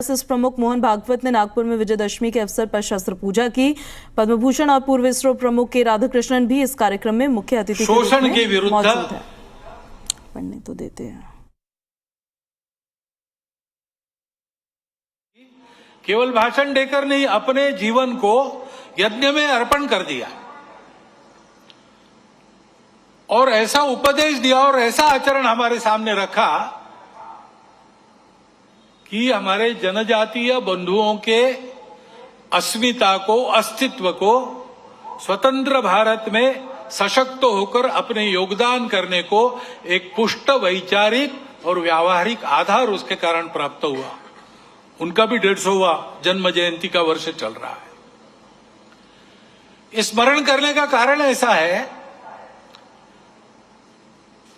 SS प्रमुख मोहन भागवत ने नागपुर में विजयदशमी के अवसर पर शस्त्र पूजा की। पद्म भूषण और पूर्व इसरो प्रमुख के राधाकृष्णन भी इस कार्यक्रम में मुख्य अतिथि के रूप में मौजूद है। पढ़ने तो देते हैं। केवल भाषण देकर नहीं, अपने जीवन को यज्ञ में अर्पण कर दिया और ऐसा उपदेश दिया और ऐसा आचरण हमारे सामने रखा कि हमारे जनजातीय बंधुओं के अस्मिता को, अस्तित्व को स्वतंत्र भारत में सशक्त होकर अपने योगदान करने को एक पुष्ट वैचारिक और व्यावहारिक आधार उसके कारण प्राप्त हुआ। उनका भी 150वां जन्म जयंती का वर्ष चल रहा है। स्मरण करने का कारण ऐसा है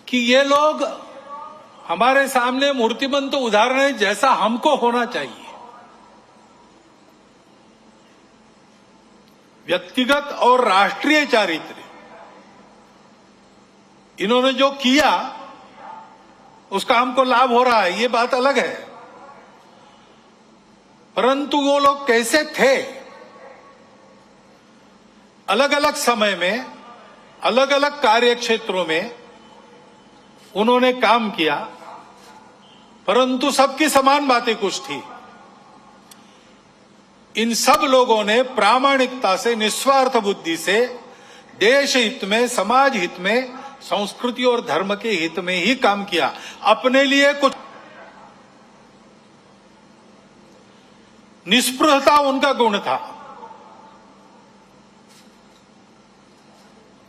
कि ये लोग हमारे सामने मूर्तिमंत उदाहरण है जैसा हमको होना चाहिए। व्यक्तिगत और राष्ट्रीय चारित्र्य इन्होंने जो किया उसका हमको लाभ हो रहा है, ये बात अलग है, परंतु वो लोग कैसे थे, अलग अलग समय में अलग अलग कार्य क्षेत्रों में उन्होंने काम किया, परंतु सबकी समान बातें कुछ थी। इन सब लोगों ने प्रामाणिकता से, निस्वार्थ बुद्धि से देश हित में, समाज हित में, संस्कृति और धर्म के हित में ही काम किया। अपने लिए कुछ निस्पृहता उनका गुण था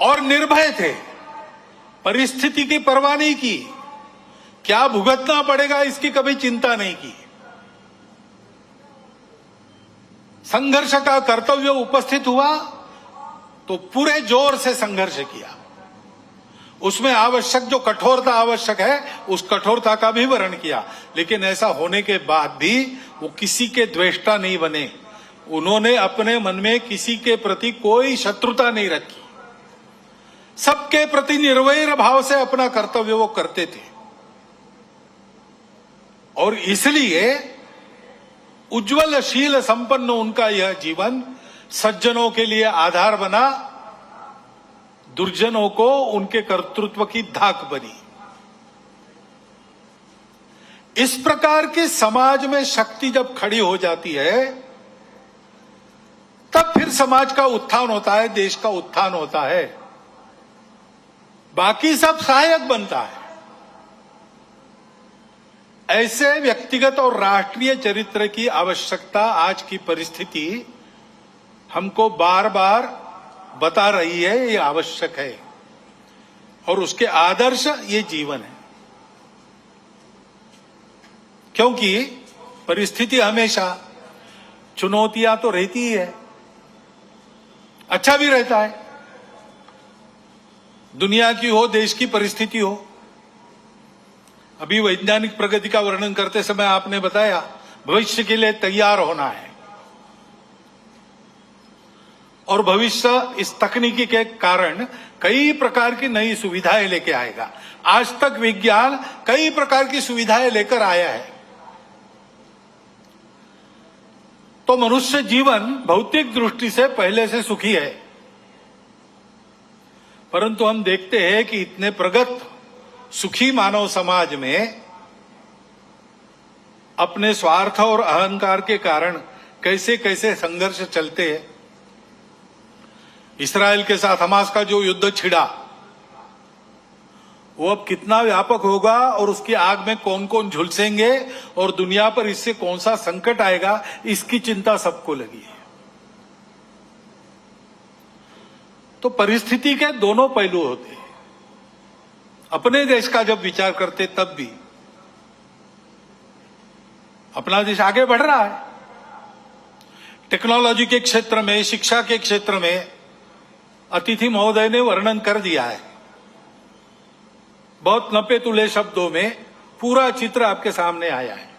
और निर्भय थे। परिस्थिति की परवाह नहीं की, क्या भुगतना पड़ेगा इसकी कभी चिंता नहीं की। संघर्ष का कर्तव्य उपस्थित हुआ तो पूरे जोर से संघर्ष किया। उसमें आवश्यक जो कठोरता आवश्यक है उस कठोरता का भी वर्ण किया, लेकिन ऐसा होने के बाद भी वो किसी के द्वेष्टा नहीं बने। उन्होंने अपने मन में किसी के प्रति कोई शत्रुता नहीं रखी, सबके प्रति निर्वैर भाव से अपना कर्तव्य वो करते थे और इसलिए उज्ज्वलशील संपन्न उनका यह जीवन सज्जनों के लिए आधार बना, दुर्जनों को उनके कर्तृत्व की धाक बनी। इस प्रकार के समाज में शक्ति जब खड़ी हो जाती है तब फिर समाज का उत्थान होता है, देश का उत्थान होता है, बाकी सब सहायक बनता है। ऐसे व्यक्तिगत और राष्ट्रीय चरित्र की आवश्यकता आज की परिस्थिति हमको बार बार बता रही है, ये आवश्यक है और उसके आदर्श ये जीवन है। क्योंकि परिस्थिति हमेशा चुनौतियां तो रहती ही है, अच्छा भी रहता है। दुनिया की हो, देश की परिस्थिति हो। अभी वैज्ञानिक प्रगति का वर्णन करते समय आपने बताया भविष्य के लिए तैयार होना है और भविष्य इस तकनीकी के कारण कई प्रकार की नई सुविधाएं लेके आएगा। आज तक विज्ञान कई प्रकार की सुविधाएं लेकर आया है, तो मनुष्य जीवन भौतिक दृष्टि से पहले से सुखी है, परंतु हम देखते हैं कि इतने प्रगत सुखी मानव समाज में अपने स्वार्थ और अहंकार के कारण कैसे कैसे संघर्ष चलते हैं। इस्राएल के साथ हमास का जो युद्ध छिड़ा वो अब कितना व्यापक होगा और उसकी आग में कौन कौन झुलसेंगे और दुनिया पर इससे कौन सा संकट आएगा, इसकी चिंता सबको लगी है। तो परिस्थिति के दोनों पहलू होते हैं। अपने देश का जब विचार करते तब भी अपना देश आगे बढ़ रहा है, टेक्नोलॉजी के क्षेत्र में, शिक्षा के क्षेत्र में। अतिथि महोदय ने वर्णन कर दिया है, बहुत नपे तुले शब्दों में पूरा चित्र आपके सामने आया है।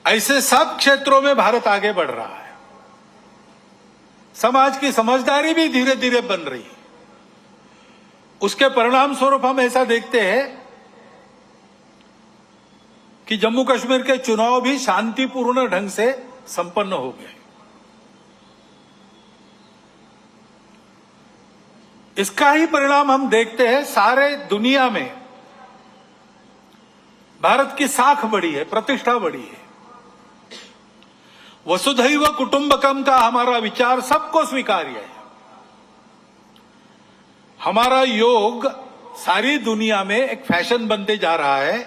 ऐसे सब क्षेत्रों में भारत आगे बढ़ रहा है। समाज की समझदारी भी धीरे धीरे बन रही है। उसके परिणाम स्वरूप हम ऐसा देखते हैं कि जम्मू कश्मीर के चुनाव भी शांतिपूर्ण ढंग से संपन्न हो गए। इसका ही परिणाम हम देखते हैं सारे दुनिया में। भारत की साख बढ़ी है, प्रतिष्ठा बढ़ी है। वसुधैव कुटुंबकम का हमारा विचार सबको स्वीकार्य है। हमारा योग सारी दुनिया में एक फैशन बनते जा रहा है,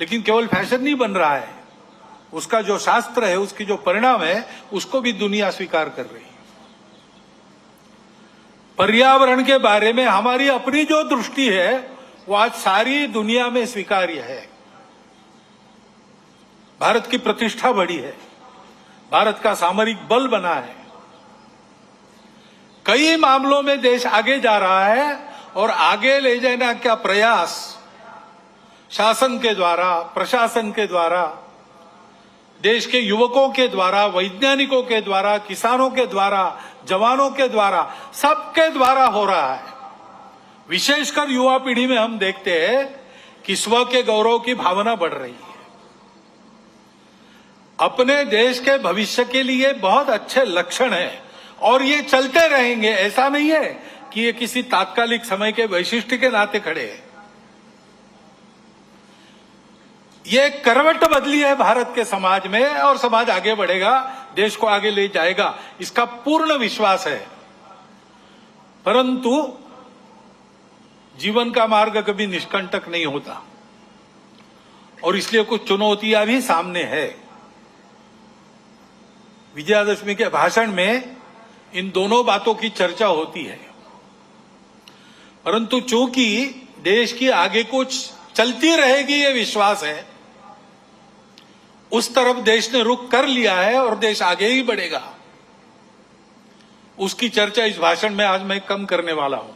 लेकिन केवल फैशन नहीं बन रहा है, उसका जो शास्त्र है, उसकी जो परिणाम है, उसको भी दुनिया स्वीकार कर रही है। पर्यावरण के बारे में हमारी अपनी जो दृष्टि है वो आज सारी दुनिया में स्वीकार्य है। भारत की प्रतिष्ठा बढ़ी है, भारत का सामरिक बल बना है, कई मामलों में देश आगे जा रहा है और आगे ले जाने का प्रयास शासन के द्वारा, प्रशासन के द्वारा, देश के युवकों के द्वारा, वैज्ञानिकों के द्वारा, किसानों के द्वारा, जवानों के द्वारा, सबके द्वारा हो रहा है। विशेषकर युवा पीढ़ी में हम देखते हैं कि स्व के गौरव की भावना बढ़ रही है। अपने देश के भविष्य के लिए बहुत अच्छे लक्षण हैं और ये चलते रहेंगे। ऐसा नहीं है कि ये किसी तात्कालिक समय के वैशिष्ट के नाते खड़े हैं। ये करवट बदली है भारत के समाज में और समाज आगे बढ़ेगा, देश को आगे ले जाएगा, इसका पूर्ण विश्वास है। परंतु जीवन का मार्ग कभी निष्कंटक नहीं होता और इसलिए कुछ चुनौतियां भी सामने है। विजयादशमी के भाषण में इन दोनों बातों की चर्चा होती है, परंतु चूंकि देश की आगे कुछ चलती रहेगी ये विश्वास है, उस तरफ देश ने रुख कर लिया है और देश आगे ही बढ़ेगा। उसकी चर्चा इस भाषण में आज मैं कम करने वाला हूं।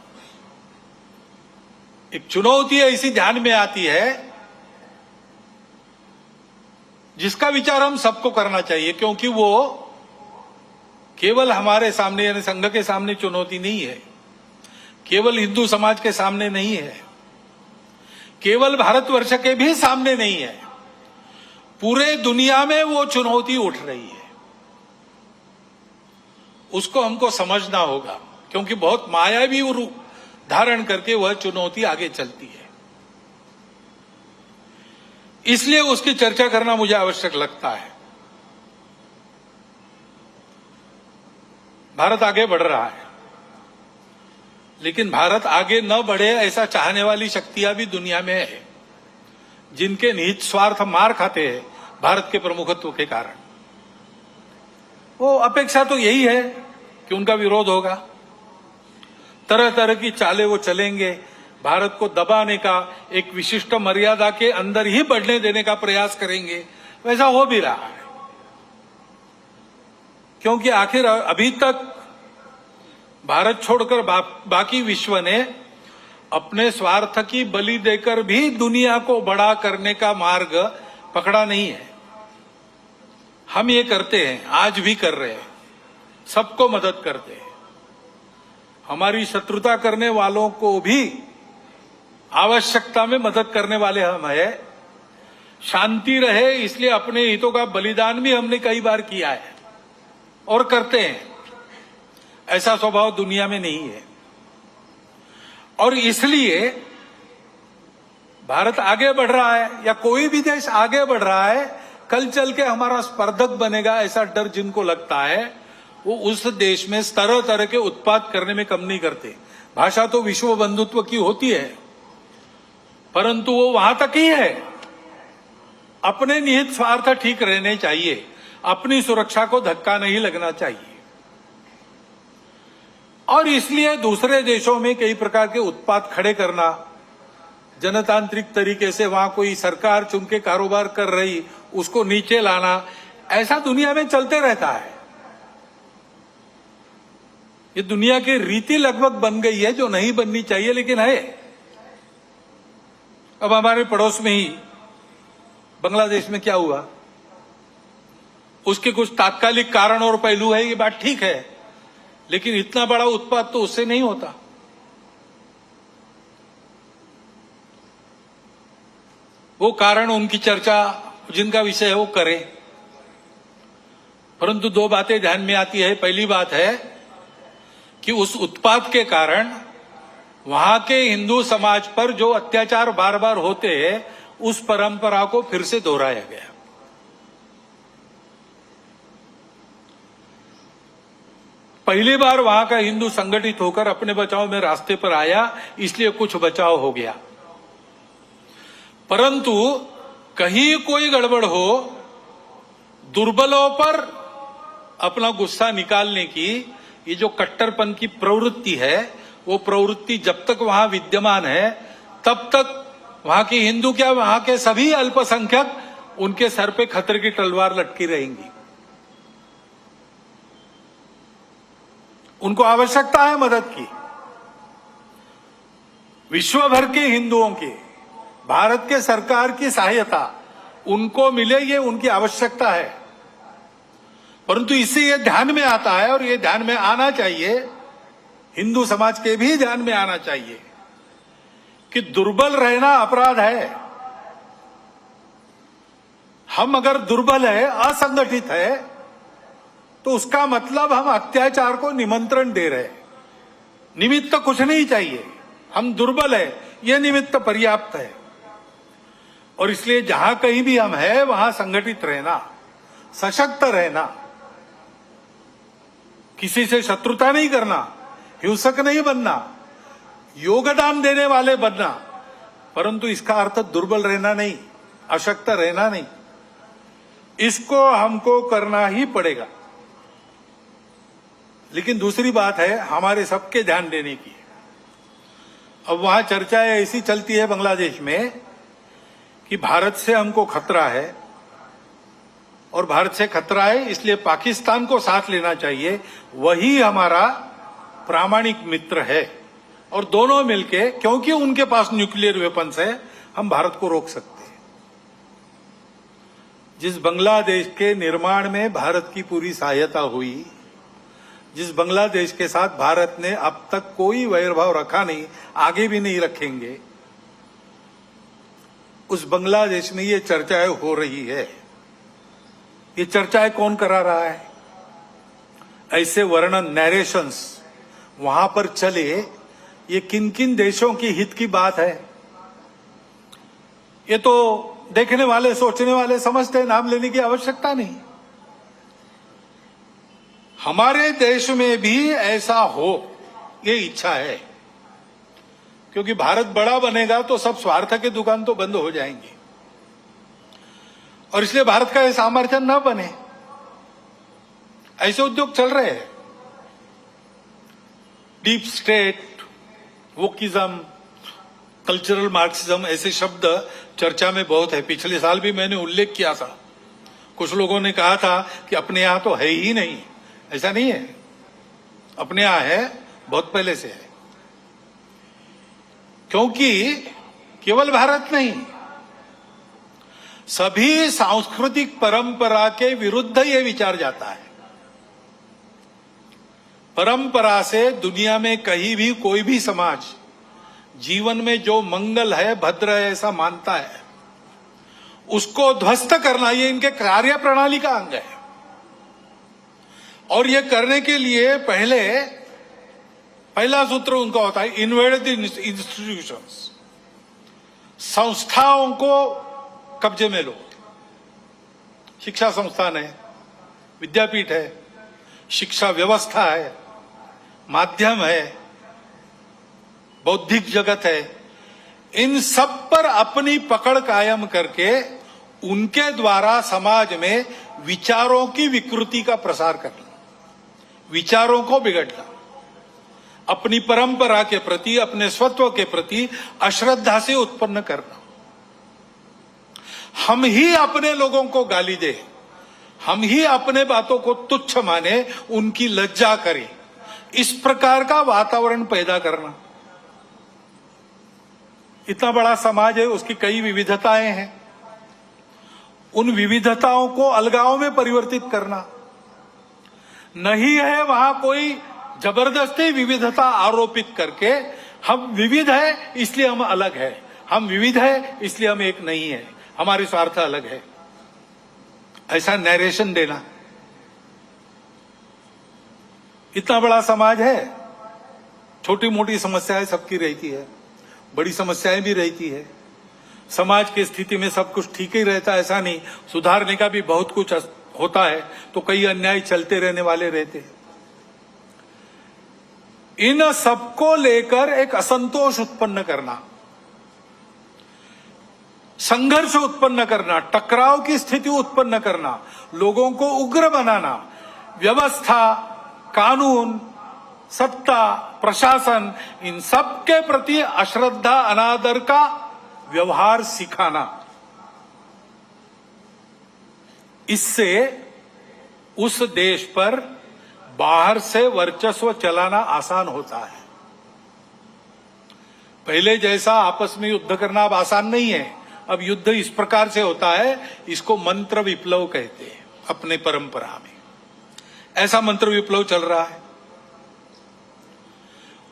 एक चुनौती ऐसी ध्यान में आती है जिसका विचार हम सबको करना चाहिए, क्योंकि वो केवल हमारे सामने यानी संघ के सामने चुनौती नहीं है, केवल हिंदू समाज के सामने नहीं है, केवल भारतवर्ष के भी सामने नहीं है, पूरे दुनिया में वो चुनौती उठ रही है। उसको हमको समझना होगा, क्योंकि बहुत मायावी रूप धारण करके वह चुनौती आगे चलती है। इसलिए उसकी चर्चा करना मुझे आवश्यक लगता है। भारत आगे बढ़ रहा है, लेकिन भारत आगे न बढ़े ऐसा चाहने वाली शक्तियां भी दुनिया में है, जिनके निहित स्वार्थ मार खाते हैं भारत के प्रमुखत्व के कारण। वो अपेक्षा तो यही है कि उनका विरोध होगा, तरह तरह की चालें वो चलेंगे, भारत को दबाने का, एक विशिष्ट मर्यादा के अंदर ही बढ़ने देने का प्रयास करेंगे। वैसा हो भी रहा है, क्योंकि आखिर अभी तक भारत छोड़कर बाकी विश्व ने अपने स्वार्थ की बलि देकर भी दुनिया को बड़ा करने का मार्ग पकड़ा नहीं है। हम ये करते हैं, आज भी कर रहे हैं, सबको मदद करते हैं। हमारी शत्रुता करने वालों को भी आवश्यकता में मदद करने वाले हम हैं। शांति रहे इसलिए अपने हितों का बलिदान भी हमने कई बार किया है और करते हैं। ऐसा स्वभाव दुनिया में नहीं है और इसलिए भारत आगे बढ़ रहा है या कोई भी देश आगे बढ़ रहा है, कल चल के हमारा स्पर्धक बनेगा ऐसा डर जिनको लगता है, वो उस देश में तरह तरह के उत्पाद करने में कम नहीं करते। भाषा तो विश्व बंधुत्व की होती है, परंतु वो वहां तक ही है। अपने निहित स्वार्थ ठीक रहने चाहिए, अपनी सुरक्षा को धक्का नहीं लगना चाहिए। और इसलिए दूसरे देशों में कई प्रकार के उत्पाद खड़े करना, जनतांत्रिक तरीके से वहां कोई सरकार चुन के कारोबार कर रही, उसको नीचे लाना, ऐसा दुनिया में चलते रहता है। ये दुनिया की रीति लगभग बन गई है, जो नहीं बननी चाहिए लेकिन है। अब हमारे पड़ोस में ही बांग्लादेश में क्या हुआ, उसके कुछ तात्कालिक कारण और पहलू है, ये बात ठीक है, लेकिन इतना बड़ा उत्पाद तो उससे नहीं होता। वो कारण उनकी चर्चा जिनका विषय है वो करें, परंतु दो बातें ध्यान में आती है। पहली बात है कि उस उत्पात के कारण वहां के हिंदू समाज पर जो अत्याचार बार बार होते हैं उस परंपरा को फिर से दोहराया गया। पहली बार वहां का हिंदू संगठित होकर अपने बचाव में रास्ते पर आया, इसलिए कुछ बचाव हो गया। परंतु कहीं कोई गड़बड़ हो, दुर्बलों पर अपना गुस्सा निकालने की ये जो कट्टरपन की प्रवृत्ति है, वो प्रवृत्ति जब तक वहां विद्यमान है तब तक वहां की हिंदू क्या वहां के सभी अल्पसंख्यक उनके सर पे खतरे की तलवार लटकी रहेंगी। उनको आवश्यकता है मदद की। विश्व भर के हिंदुओं की, भारत के सरकार की सहायता उनको मिले, ये उनकी आवश्यकता है। परंतु इससे ये ध्यान में आता है और ये ध्यान में आना चाहिए, हिंदू समाज के भी ध्यान में आना चाहिए कि दुर्बल रहना अपराध है। हम अगर दुर्बल है, असंगठित है, तो उसका मतलब हम अत्याचार को निमंत्रण दे रहे हैं। निमित्त कुछ नहीं चाहिए, हम दुर्बल है, यह निमित्त पर्याप्त है। और इसलिए जहां कहीं भी हम हैं वहां संगठित रहना, सशक्त रहना, किसी से शत्रुता नहीं करना, हिंसक नहीं बनना, योगदान देने वाले बनना, परंतु इसका अर्थ दुर्बल रहना नहीं, अशक्त रहना नहीं। इसको हमको करना ही पड़ेगा। लेकिन दूसरी बात है हमारे सबके ध्यान देने की। अब वहां चर्चाएं ऐसी चलती है बांग्लादेश में कि भारत से हमको खतरा है और भारत से खतरा है इसलिए पाकिस्तान को साथ लेना चाहिए, वही हमारा प्रामाणिक मित्र है। और दोनों मिलके, क्योंकि उनके पास न्यूक्लियर वेपन्स है, हम भारत को रोक सकते हैं। जिस बांग्लादेश के निर्माण में भारत की पूरी सहायता हुई, जिस बांग्लादेश के साथ भारत ने अब तक कोई वैरभाव रखा नहीं, आगे भी नहीं रखेंगे, उस बांग्लादेश में ये चर्चाएं हो रही है। ये चर्चाएं कौन करा रहा है? ऐसे वर्णन, नैरेशंस वहां पर चले, ये किन किन देशों की हित की बात है? ये तो देखने वाले, सोचने वाले समझते हैं, नाम लेने की आवश्यकता नहीं। हमारे देश में भी ऐसा हो, ये इच्छा है, क्योंकि भारत बड़ा बनेगा तो सब स्वार्थ के दुकान तो बंद हो जाएंगे और इसलिए भारत का ये सामर्थ्य न बने, ऐसे उद्योग चल रहे हैं। Deep state, wokeism, cultural Marxism, ऐसे शब्द चर्चा में बहुत है। पिछले साल भी मैंने उल्लेख किया था। कुछ लोगों ने कहा था कि अपने यहां तो है ही नहीं। ऐसा नहीं है, अपने यहां है, बहुत पहले से है। क्योंकि केवल भारत नहीं, सभी सांस्कृतिक परंपरा के विरुद्ध ये विचार जाता है। परंपरा से दुनिया में कहीं भी कोई भी समाज जीवन में जो मंगल है, भद्र है, ऐसा मानता है, उसको ध्वस्त करना ये इनके कार्य प्रणाली का अंग है। और ये करने के लिए पहला सूत्र उनका होता है इन्वेड द इंस्टीट्यूशंस, संस्थाओं को कब्जे में लो। शिक्षा संस्थान है, विद्यापीठ है, शिक्षा व्यवस्था है, माध्यम है, बौद्धिक जगत है, इन सब पर अपनी पकड़ कायम करके उनके द्वारा समाज में विचारों की विकृति का प्रसार करना, विचारों को बिगड़ना, अपनी परंपरा के प्रति, अपने स्वत्व के प्रति अश्रद्धा से उत्पन्न करना। हम ही अपने लोगों को गाली दे, हम ही अपने बातों को तुच्छ माने, उनकी लज्जा करें, इस प्रकार का वातावरण पैदा करना। इतना बड़ा समाज है, उसकी कई विविधताएं हैं, उन विविधताओं को अलगाव में परिवर्तित करना नहीं है। वहां कोई जबरदस्ती विविधता आरोपित करके हम विविध है इसलिए हम अलग है, हम विविध है इसलिए हम एक नहीं है, हमारे स्वार्थ अलग है, ऐसा नरेशन देना। इतना बड़ा समाज है, छोटी मोटी समस्याएं सबकी रहती है, बड़ी समस्याएं भी रहती है। समाज की स्थिति में सब कुछ ठीक ही रहता है ऐसा नहीं, सुधारने का भी बहुत कुछ होता है, तो कई अन्याय चलते रहने वाले रहते हैं। इन सबको लेकर एक असंतोष उत्पन्न करना, संघर्ष उत्पन्न करना, टकराव की स्थिति उत्पन्न करना, लोगों को उग्र बनाना, व्यवस्था, कानून, सत्ता, प्रशासन, इन सब के प्रति अश्रद्धा, अनादर का व्यवहार सिखाना, इससे उस देश पर बाहर से वर्चस्व चलाना आसान होता है। पहले जैसा आपस में युद्ध करना अब आसान नहीं है। अब युद्ध इस प्रकार से होता है, इसको मंत्र विप्लव कहते हैं अपने परंपरा में। ऐसा मंत्र विप्लव चल रहा है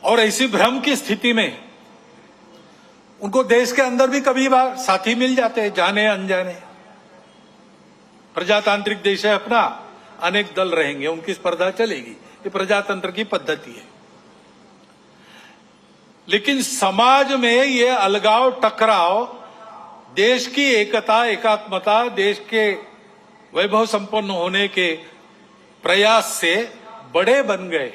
और ऐसी भ्रम की स्थिति में उनको देश के अंदर भी कभी बार साथी मिल जाते हैं, जाने अनजाने। प्रजातांत्रिक देश है अपना, अनेक दल रहेंगे, उनकी स्पर्धा चलेगी, ये प्रजातंत्र की पद्धति है। लेकिन समाज में ये अलगाव, टकराव, देश की एकता, एकात्मता, देश के वैभव संपन्न होने के प्रयास से बड़े बन गए।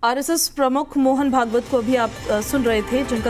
आरएसएस प्रमुख मोहन भागवत को अभी आप सुन रहे थे, जिनका